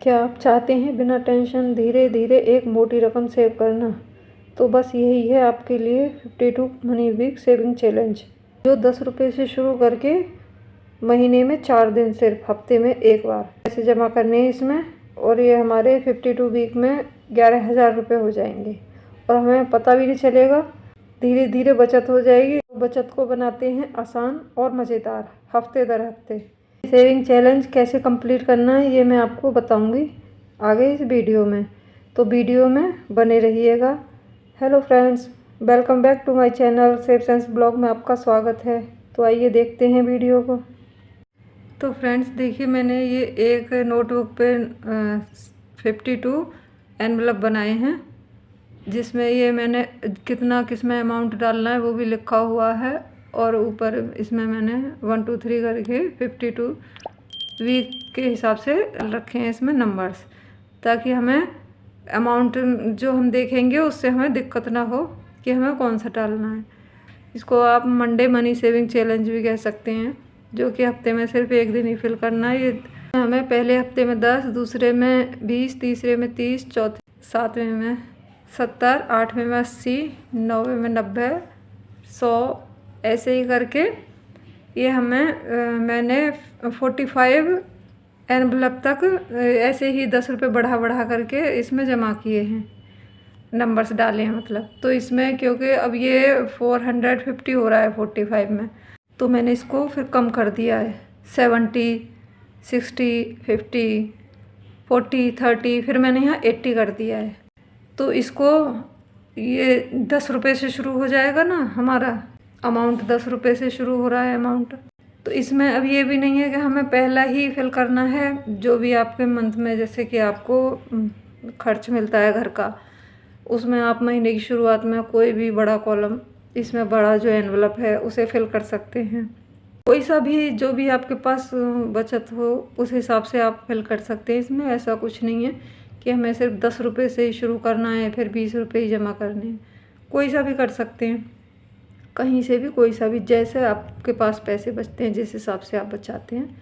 क्या आप चाहते हैं बिना टेंशन धीरे धीरे एक मोटी रकम सेव करना? तो बस यही है आपके लिए 52 मनी वीक सेविंग चैलेंज, जो 10 रुपये से शुरू करके महीने में 4 दिन सिर्फ हफ्ते में एक बार पैसे जमा करने हैं इसमें। और ये हमारे 52 वीक में 11,000 रुपये हो जाएंगे और हमें पता भी नहीं चलेगा, धीरे धीरे बचत हो जाएगी। बचत को बनाते हैं आसान और मज़ेदार, हफ्ते दर हफ्ते। सेविंग चैलेंज कैसे कंप्लीट करना है ये मैं आपको बताऊंगी आगे इस वीडियो में, तो वीडियो में बने रहिएगा। Hello friends, welcome back to my channel Save Sense Blog में आपका स्वागत है। तो आइए देखते हैं वीडियो को। तो फ्रेंड्स देखिए, मैंने ये एक नोटबुक पे 52 एनवलप बनाए हैं, जिसमें ये मैंने कितना किसमें अमाउंट डालना है वो भी लिखा हुआ है। और ऊपर इसमें मैंने 1 2 3 करके 52 वीक के हिसाब से रखे हैं इसमें नंबर्स, ताकि हमें अमाउंट जो हम देखेंगे उससे हमें दिक्कत ना हो कि हमें कौन सा डालना है। इसको आप मंडे मनी सेविंग चैलेंज भी कह सकते हैं, जो कि हफ्ते में सिर्फ एक दिन ही फिल करना है। ये हमें पहले हफ्ते में 10, दूसरे में 20, तीसरे में 30, चौथे 7वें में 70, 8वें में 80, 9वें में 90, 100, ऐसे ही करके ये मैंने 45 एनवलप तक ऐसे ही 10 रुपये बढ़ा करके इसमें जमा किए हैं, नंबर्स डाले हैं मतलब। तो इसमें क्योंकि अब ये 450 हो रहा है 45 में, तो मैंने इसको फिर कम कर दिया है 70, 60, 50, 40, 30, फिर मैंने यहाँ 80 कर दिया है। तो इसको ये 10 रुपये से शुरू हो जाएगा ना, हमारा अमाउंट 10 रुपये से शुरू हो रहा है अमाउंट। तो इसमें अब ये भी नहीं है कि हमें पहला ही फिल करना है, जो भी आपके मंथ में जैसे कि आपको खर्च मिलता है घर का, उसमें आप महीने की शुरुआत में कोई भी बड़ा कॉलम, इसमें बड़ा जो एनवलप है उसे फिल कर सकते हैं। कोई सा भी जो भी आपके पास बचत हो उस हिसाब से आप फिल कर सकते हैं। इसमें ऐसा कुछ नहीं है कि हमें सिर्फ 10 रुपये से ही शुरू करना है फिर 20 रुपये ही जमा करने हैं। कोई सा भी कर सकते हैं, कहीं से भी, कोई सा भी, जैसे आपके पास पैसे बचते हैं, जिस हिसाब से आप बचाते हैं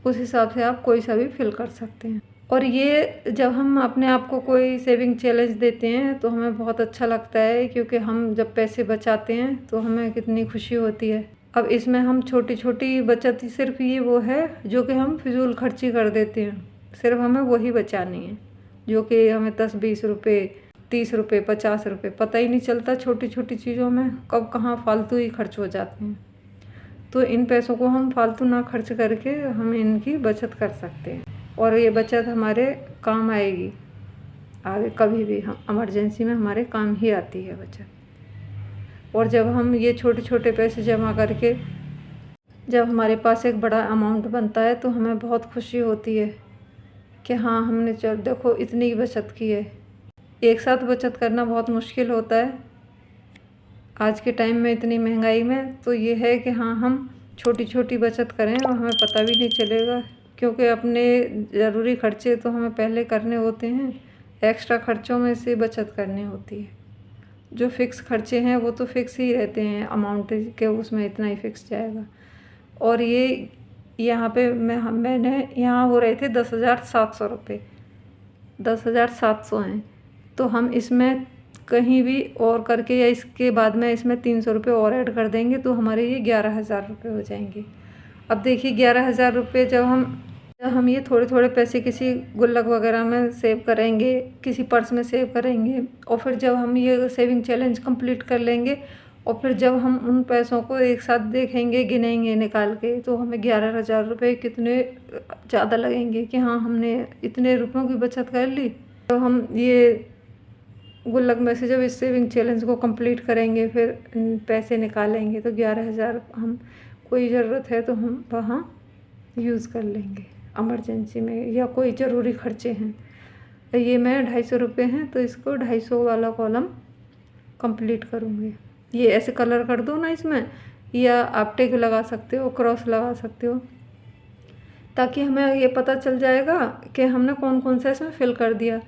उस हिसाब से आप कोई सा भी फिल कर सकते हैं। और ये जब हम अपने आप को कोई सेविंग चैलेंज देते हैं तो हमें बहुत अच्छा लगता है, क्योंकि हम जब पैसे बचाते हैं तो हमें कितनी खुशी होती है। अब इसमें हम छोटी छोटी बचत, सिर्फ ये वो है जो कि हम फिजूल खर्ची कर देते हैं, सिर्फ हमें वही बचानी है, जो कि हमें 10, 20 रुपये, 30 रुपये, 50 रुपये, पता ही नहीं चलता छोटी छोटी चीज़ों में कब कहाँ फालतू ही खर्च हो जाते हैं। तो इन पैसों को हम फालतू ना खर्च करके हम इनकी बचत कर सकते हैं, और ये बचत हमारे काम आएगी आगे, कभी भी हम इमरजेंसी में हमारे काम ही आती है बचत। और जब हम ये छोटे छोटे पैसे जमा करके जब हमारे पास एक बड़ा अमाउंट बनता है तो हमें बहुत खुशी होती है कि हाँ, हमने चल देखो इतनी बचत की है। एक साथ बचत करना बहुत मुश्किल होता है आज के टाइम में, इतनी महंगाई में। तो ये है कि हाँ, हम छोटी छोटी बचत करें और हमें पता भी नहीं चलेगा, क्योंकि अपने ज़रूरी खर्चे तो हमें पहले करने होते हैं, एक्स्ट्रा खर्चों में से बचत करनी होती है। जो फ़िक्स खर्चे हैं वो तो फिक्स ही रहते हैं, अमाउंट के उसमें इतना ही फिक्स जाएगा। और ये यहाँ पे मैंने यहाँ हो रहे थे 10,700 रुपये, 10,700 हैं। तो हम इसमें कहीं भी और करके या इसके बाद में इसमें 300 रुपये और ऐड कर देंगे तो हमारे ये 11,000 रुपये हो जाएंगे। अब देखिए 11,000 रुपये जब हम ये थोड़े थोड़े पैसे किसी गुल्लक वगैरह में सेव करेंगे, किसी पर्स में सेव करेंगे, और फिर जब हम ये सेविंग चैलेंज कंप्लीट कर लेंगे और फिर जब हम उन पैसों को एक साथ देखेंगे, गिनेंगे निकाल के, तो हमें 11,000 रुपये कितने ज़्यादा लगेंगे कि हाँ, हमने इतने रुपयों की बचत कर ली। तो हम ये गुल्लक में से जब इस सेविंग चैलेंज को कंप्लीट करेंगे, फिर पैसे निकालेंगे, तो 11,000 हम कोई ज़रूरत है तो हम वहाँ यूज़ कर लेंगे इमरजेंसी में, या कोई ज़रूरी खर्चे हैं। तो ये मैं 250 रुपये हैं तो इसको 250 वाला कॉलम कंप्लीट करूँगी। ये ऐसे कलर कर दो ना इसमें, या आप टिक लगा सकते हो, क्रॉस लगा सकते हो, ताकि हमें ये पता चल जाएगा कि हमने कौन कौन सा इसमें फिल कर दिया।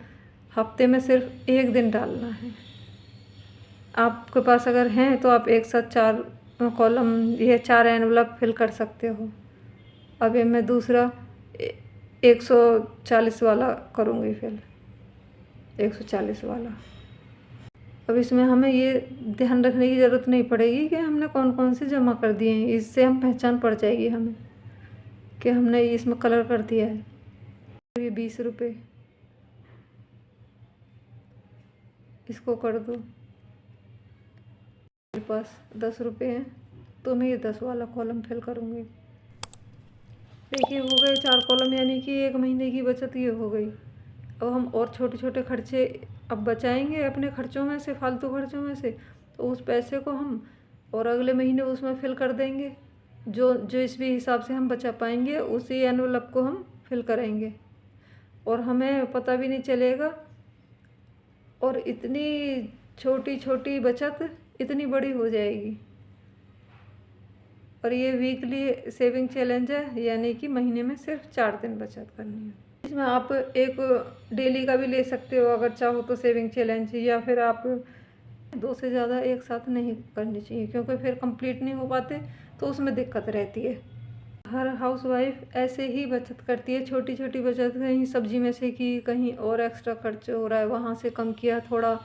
हफ्ते में सिर्फ एक दिन डालना है। आपके पास अगर हैं तो आप एक साथ 4 कॉलम, ये 4 एनवलप फिल कर सकते हो। अब ये मैं दूसरा 140 वाला करूँगी फिर, 140 वाला। अब इसमें हमें ये ध्यान रखने की ज़रूरत नहीं पड़ेगी कि हमने कौन कौन से जमा कर दिए हैं, इससे हम पहचान पड़ जाएगी हमें कि हमने इसमें कलर कर दिया है। तो ये 20 रुपये इसको कर दो। मेरे पास 10 रुपये हैं तो मैं ये 10 वाला कॉलम फिल करूँगी। देखिए हो गए 4 कॉलम, यानी कि 1 महीने की बचत ये हो गई। अब हम और छोटे छोटे खर्चे अब बचाएंगे अपने खर्चों में से, फालतू खर्चों में से, तो उस पैसे को हम और अगले महीने उसमें फिल कर देंगे। जो इस भी हिसाब से हम बचा पाएंगे उसी एनवलप को हम फिल करेंगे और हमें पता भी नहीं चलेगा। और इतनी छोटी छोटी बचत इतनी बड़ी हो जाएगी। और ये वीकली सेविंग चैलेंज है, यानी कि महीने में सिर्फ 4 दिन बचत करनी है। इसमें आप एक डेली का भी ले सकते हो अगर चाहो तो सेविंग चैलेंज, या फिर आप 2 से ज़्यादा एक साथ नहीं करनी चाहिए, क्योंकि फिर कंप्लीट नहीं हो पाते तो उसमें दिक्कत रहती है। हर हाउसवाइफ ऐसे ही बचत करती है, छोटी छोटी बचत, कहीं सब्जी में से की, कहीं और एक्स्ट्रा खर्च हो रहा है वहाँ से कम किया थोड़ा।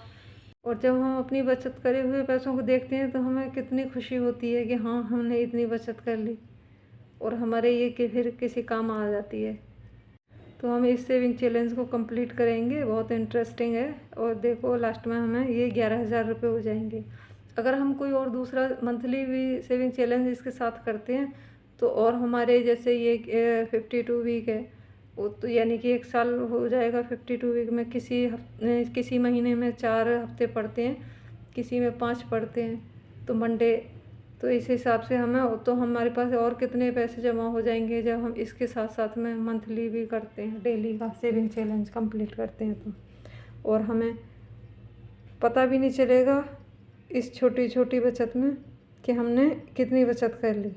और जब हम अपनी बचत करे हुए पैसों को देखते हैं तो हमें कितनी खुशी होती है कि हाँ हमने इतनी बचत कर ली और हमारे ये कि फिर किसी काम आ जाती है। तो हम इस सेविंग चैलेंज को कंप्लीट करेंगे, बहुत इंटरेस्टिंग है। और देखो लास्ट में हमें ये 11,000 रुपये हो जाएंगे। अगर हम कोई और दूसरा मंथली भी सेविंग चैलेंज इसके साथ करते हैं तो और हमारे जैसे ये 52 वीक है वो तो यानी कि 1 साल हो जाएगा। 52 वीक में किसी महीने में 4 हफ्ते पड़ते हैं, किसी में 5 पड़ते हैं, तो मंडे, तो इस हिसाब से हमें तो हमारे पास और कितने पैसे जमा हो जाएंगे जब हम इसके साथ साथ में मंथली भी करते हैं, डेली का सेविंग चैलेंज कंप्लीट करते हैं तो। और हमें पता भी नहीं चलेगा इस छोटी छोटी बचत में कि हमने कितनी बचत कर ली।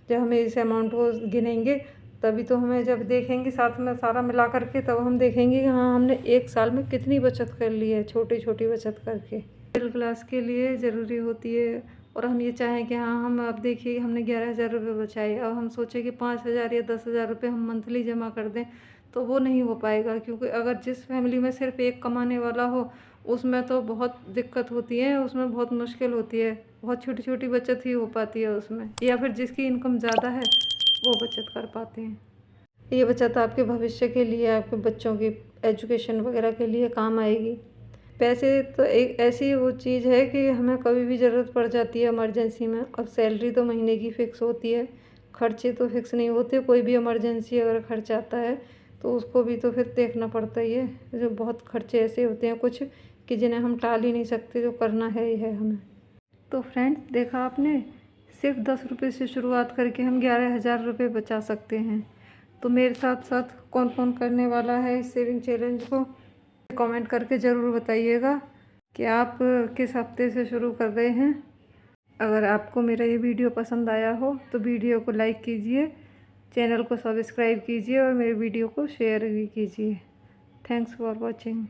जब हमें इस अमाउंट को गिनेंगे तभी तो हमें, जब देखेंगे साथ में सारा मिला करके, तब हम देखेंगे कि हाँ हमने 1 साल में कितनी बचत कर ली है छोटी छोटी बचत करके। मिडिल क्लास के लिए ज़रूरी होती है। और हम ये चाहें कि हाँ हम अब देखिए हमने 11,000 रुपये बचाए, अब हम सोचें कि 5,000 या 10,000 रुपये हम मंथली जमा कर दें, तो वो नहीं हो पाएगा। क्योंकि अगर जिस फैमिली में सिर्फ एक कमाने वाला हो उसमें तो बहुत दिक्कत होती है, उसमें बहुत मुश्किल होती है, बहुत छोटी छोटी बचत ही हो पाती है उसमें। या फिर जिसकी इनकम ज़्यादा है वो बचत कर पाते हैं। ये बचत आपके भविष्य के लिए, आपके बच्चों की एजुकेशन वगैरह के लिए काम आएगी। पैसे तो एक ऐसी वो चीज़ है कि हमें कभी भी ज़रूरत पड़ जाती है इमरजेंसी में। अब सैलरी तो महीने की फ़िक्स होती है, खर्चे तो फिक्स नहीं होते। कोई भी इमरजेंसी अगर खर्च आता है तो उसको भी तो फिर देखना पड़ता ही है। जो बहुत खर्चे ऐसे होते हैं कुछ कि जिन्हें हम टाल ही नहीं सकते, जो करना है ही है हमें। तो फ्रेंड्स देखा आपने, सिर्फ 10 रुपये से शुरुआत करके हम 11,000 रुपये बचा सकते हैं। तो मेरे साथ साथ कौन कौन करने वाला है इस सेविंग चैलेंज को, कमेंट करके ज़रूर बताइएगा कि आप किस हफ्ते से शुरू कर रहे हैं। अगर आपको मेरा ये वीडियो पसंद आया हो तो वीडियो को लाइक कीजिए, चैनल को सब्सक्राइब कीजिए और मेरे वीडियो को शेयर भी कीजिए। Thanks for watching.